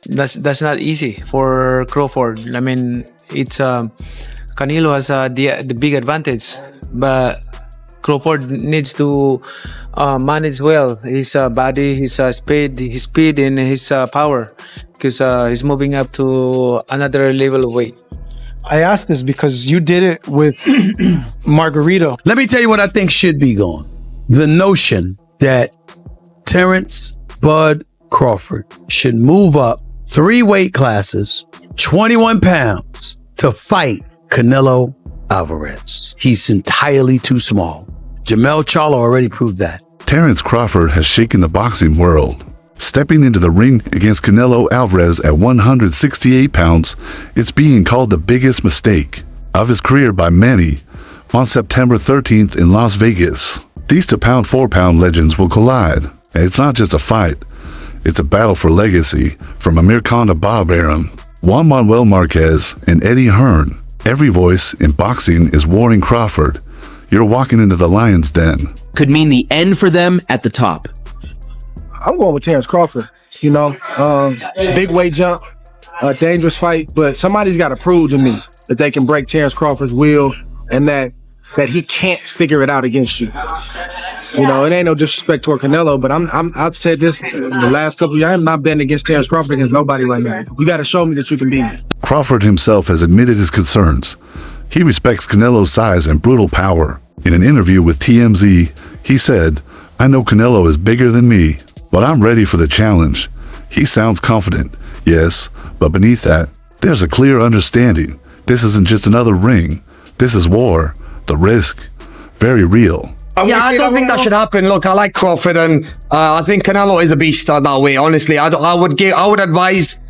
that's not easy for Crawford. I mean, it's Canelo has the big advantage, but Crawford needs to manage well his body, his speed, and his power, because he's moving up to another level of weight. I asked this because you did it with Margarito. Let me tell you what I think should be gone. The notion that Terence Bud Crawford should move up 3 weight classes, 21 pounds, to fight Canelo Alvarez. He's entirely too small. Jamel Charlo already proved that. Terence Crawford has shaken the boxing world. Stepping into the ring against Canelo Alvarez at 168 pounds, it's being called the biggest mistake of his career by many on September 13th in Las Vegas. These 2 pound, 4 pound legends will collide. And it's not just a fight, it's a battle for legacy from Amir Khan to Bob Arum, Juan Manuel Marquez, and Eddie Hearn. Every voice in boxing is warning Crawford, you're walking into the lion's den. Could mean the end for them at the top. I'm going with Terence Crawford. You know, big weight jump, a dangerous fight, but somebody's got to prove to me that they can break Terence Crawford's will and that he can't figure it out against you. You know, it ain't no disrespect toward Canelo, but I've said this the last couple of years. I'm not betting against Terence Crawford against nobody right now. You got to show me that you can beat me. Crawford himself has admitted his concerns. He respects Canelo's size and brutal power. In an interview with TMZ, he said, I know Canelo is bigger than me, but I'm ready for the challenge. He sounds confident, yes, but beneath that, there's a clear understanding. This isn't just another ring. This is war. The risk, very real. Yeah, I don't think that should happen. Look, I like Crawford, and I think Canelo is a beast on that way. Honestly, I would advise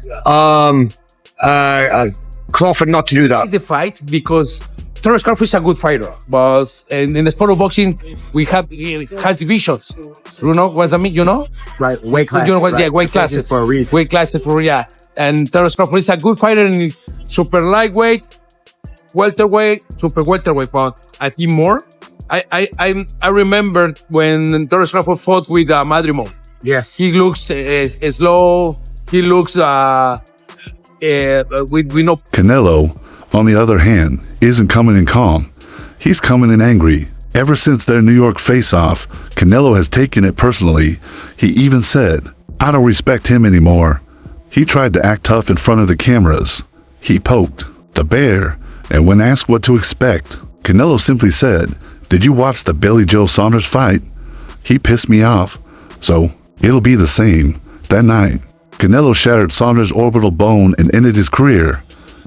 Crawford not to do that. The fight, because Terence Crawford is a good fighter, but in the sport of boxing, it has divisions. You know what I mean? You know, right? Weight classes. You know what? Right. Yeah, weight classes for a reason. Weight classes for And Terence Crawford is a good fighter in super lightweight, welterweight, super welterweight. But I think more. I remember when Terence Crawford fought with Madrimon. Yes. He looks slow. He looks we know. Canelo, on the other hand, isn't coming in calm. He's coming in angry. Ever since their New York face-off, Canelo has taken it personally. He even said, I don't respect him anymore. He tried to act tough in front of the cameras. He poked the bear, and when asked what to expect, Canelo simply said, did you watch the Billy Joe Saunders fight? He pissed me off, so it'll be the same. That night, Canelo shattered Saunders' orbital bone and ended his career.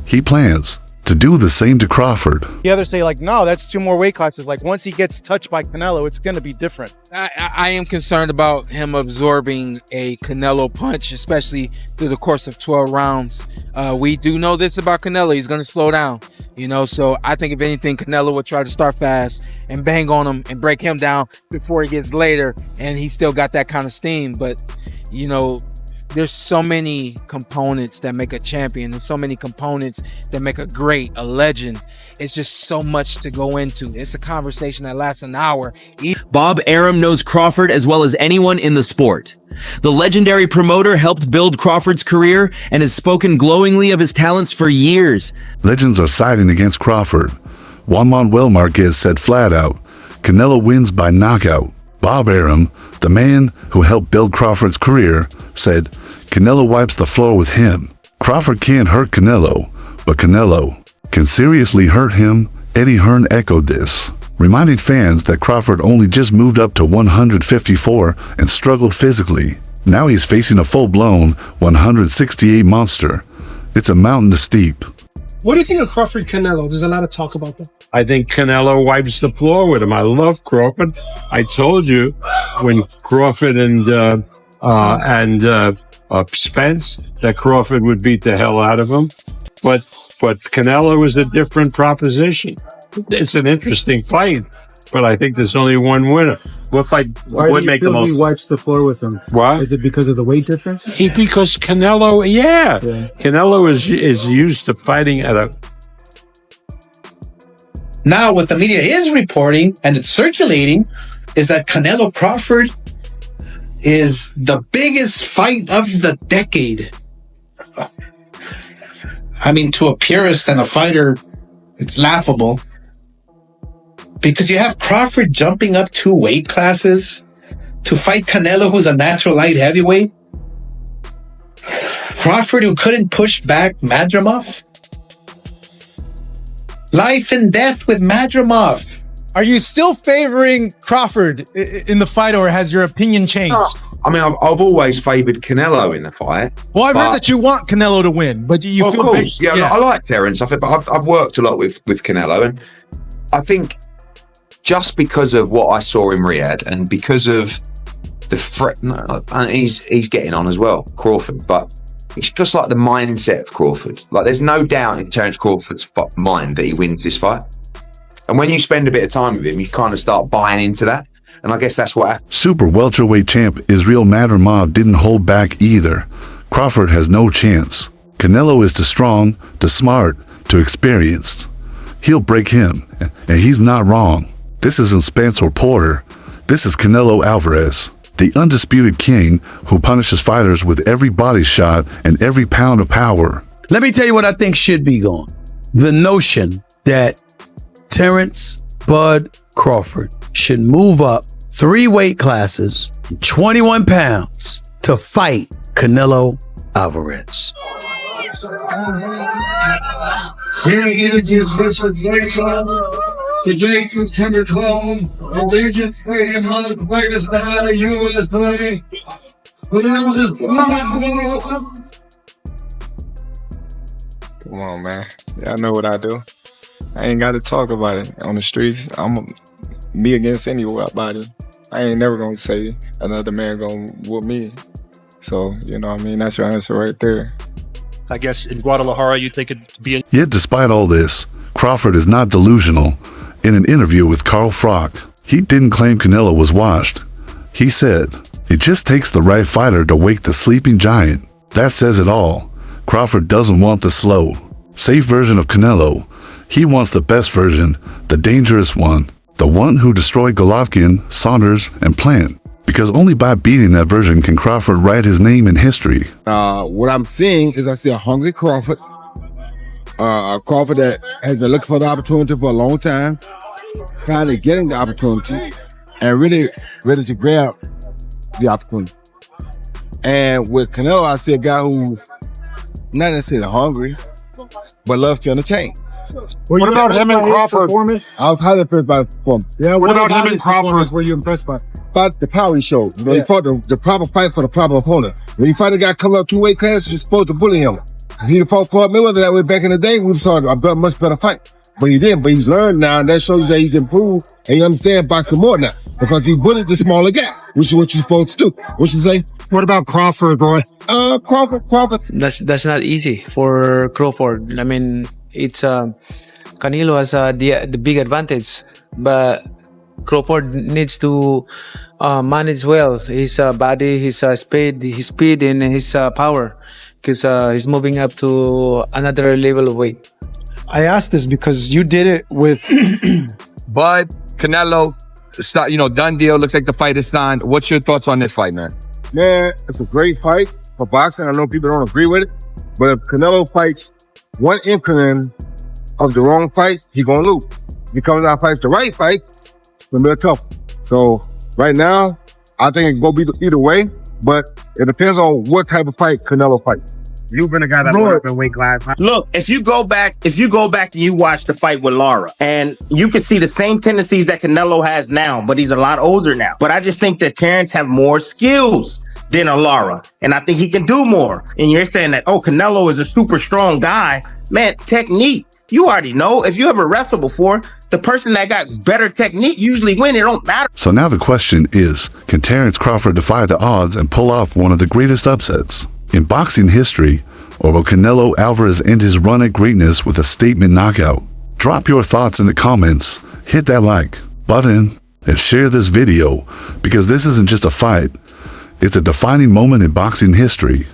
He plans to do the same to Crawford. The others say, like, no, that's 2 more weight classes. Like, once he gets touched by Canelo, it's going to be different. I am concerned about him absorbing a Canelo punch, especially through the course of 12 rounds. We do know this about Canelo. He's going to slow down, you know, so I think if anything, Canelo would try to start fast and bang on him and break him down before he gets later, and he still got that kind of steam. But, you know, there's so many components that make a champion and so many components that make a great, a legend. It's just so much to go into. It's a conversation that lasts an hour. Bob Arum knows Crawford as well as anyone in the sport. The legendary promoter helped build Crawford's career and has spoken glowingly of his talents for years. Legends are siding against Crawford. Juan Manuel Marquez said flat out, Canelo wins by knockout. Bob Arum, the man who helped build Crawford's career, said Canelo wipes the floor with him. Crawford can't hurt Canelo, but Canelo can seriously hurt him. Eddie Hearn echoed this, reminding fans that Crawford only just moved up to 154 and struggled physically. Now he's facing a full-blown 168 monster. It's a mountain to steep. What do you think of Crawford Canelo? There's a lot of talk about that. I think Canelo wipes the floor with him. I love Crawford. I told you when Crawford and Spence that Crawford would beat the hell out of him. But Canelo is a different proposition. It's an interesting fight, but I think there's only one winner. What fight would make the most? He wipes the floor with him. What? Is it because of the weight difference? Because Canelo, yeah. Canelo is used to fighting at a. Now, what the media is reporting and it's circulating is that Canelo Crawford is the biggest fight of the decade. I mean, to a purist and a fighter, it's laughable. Because you have Crawford jumping up 2 weight classes to fight Canelo, who's a natural light heavyweight. Crawford, who couldn't push back Madrimov. Life and death with Madrimov. Are you still favoring Crawford in the fight, or has your opinion changed? I mean, I've always favoured Canelo in the fight. Well, I've heard that you want Canelo to win, but you of feel course, I like Terence. But I've worked a lot with Canelo, and I think just because of what I saw in Riyadh and because of the threat, and he's getting on as well, Crawford, but it's just like the mindset of Crawford. Like, there's no doubt in Terence Crawford's mind that he wins this fight. And when you spend a bit of time with him, you kind of start buying into that. And I guess that's what happened. Super welterweight champ Israel Madrimov didn't hold back either. Crawford has no chance. Canelo is too strong, too smart, too experienced. He'll break him, and he's not wrong. This isn't Spencer Porter. This is Canelo Alvarez, the undisputed king who punishes fighters with every body shot and every pound of power. Let me tell you what I think should be gone. The notion that Terence Bud Crawford should move up 3 weight classes, 21 pounds, to fight Canelo Alvarez. Here is your presentation. Today, September 12, Allegiant Stadium, Las Vegas, Nevada, USA. The name is Come on, man. Y'all know what I do. I ain't got to talk about it on the streets. I'm me against anybody. I ain't never gonna say another man gonna whoop me. So, you know what I mean? That's your answer right there. I guess in Guadalajara, you think it'd be... Yet despite all this, Crawford is not delusional. In an interview with Carl Frock, he didn't claim Canelo was washed. He said, "It just takes the right fighter to wake the sleeping giant." That says it all. Crawford doesn't want the slow, safe version of Canelo. He wants the best version, the dangerous one, the one who destroyed Golovkin, Saunders, and Plant. Because only by beating that version can Crawford write his name in history. What I'm seeing is I see a hungry Crawford. A Crawford that has been looking for the opportunity for a long time, finally getting the opportunity, and really ready to grab the opportunity. And with Canelo, I see a guy who's not necessarily hungry, but loves to entertain. What about him and Crawford? I was highly impressed by the performance. Yeah, what about him and Crawford? Were you impressed by? About the power he showed. You know, he fought the proper fight for the proper opponent. When you fight a guy coming up 2 weight classes, you're supposed to bully him. If he'd fought Floyd Mayweather that way back in the day, we'd saw a much better fight. But he didn't. But he's learned now, and that shows you that he's improved, and he understands boxing more now because he bullied the smaller guy, which is what you're supposed to do. What you say? What about Crawford, boy? Crawford. That's not easy for Crawford. I mean, it's Canelo has the big advantage, but Crawford needs to manage well his body, his speed, and his power, because he's moving up to another level of weight. I asked this because you did it with Bud, Canelo, done deal. Looks like the fight is signed. What's your thoughts on this fight, man? Man, it's a great fight for boxing. I know people don't agree with it, but if Canelo fights one inkling of the wrong fight, he gonna lose. If he comes out and fights the right fight, it's gonna be a tough. So right now, I think it can go either way, but it depends on what type of fight Canelo fights. You've been a guy that went up in weight class. Look, if you go back and you watch the fight with Lara, and you can see the same tendencies that Canelo has now, but he's a lot older now. But I just think that Terence have more skills than a Lara, and I think he can do more. And you're saying that, oh, Canelo is a super strong guy. Man, technique. You already know. If you ever wrestled before, the person that got better technique usually win. It don't matter. So now the question is, can Terence Crawford defy the odds and pull off one of the greatest upsets in boxing history, or will Canelo Alvarez end his run at greatness with a statement knockout? Drop your thoughts in the comments, hit that like button, and share this video, because this isn't just a fight, it's a defining moment in boxing history.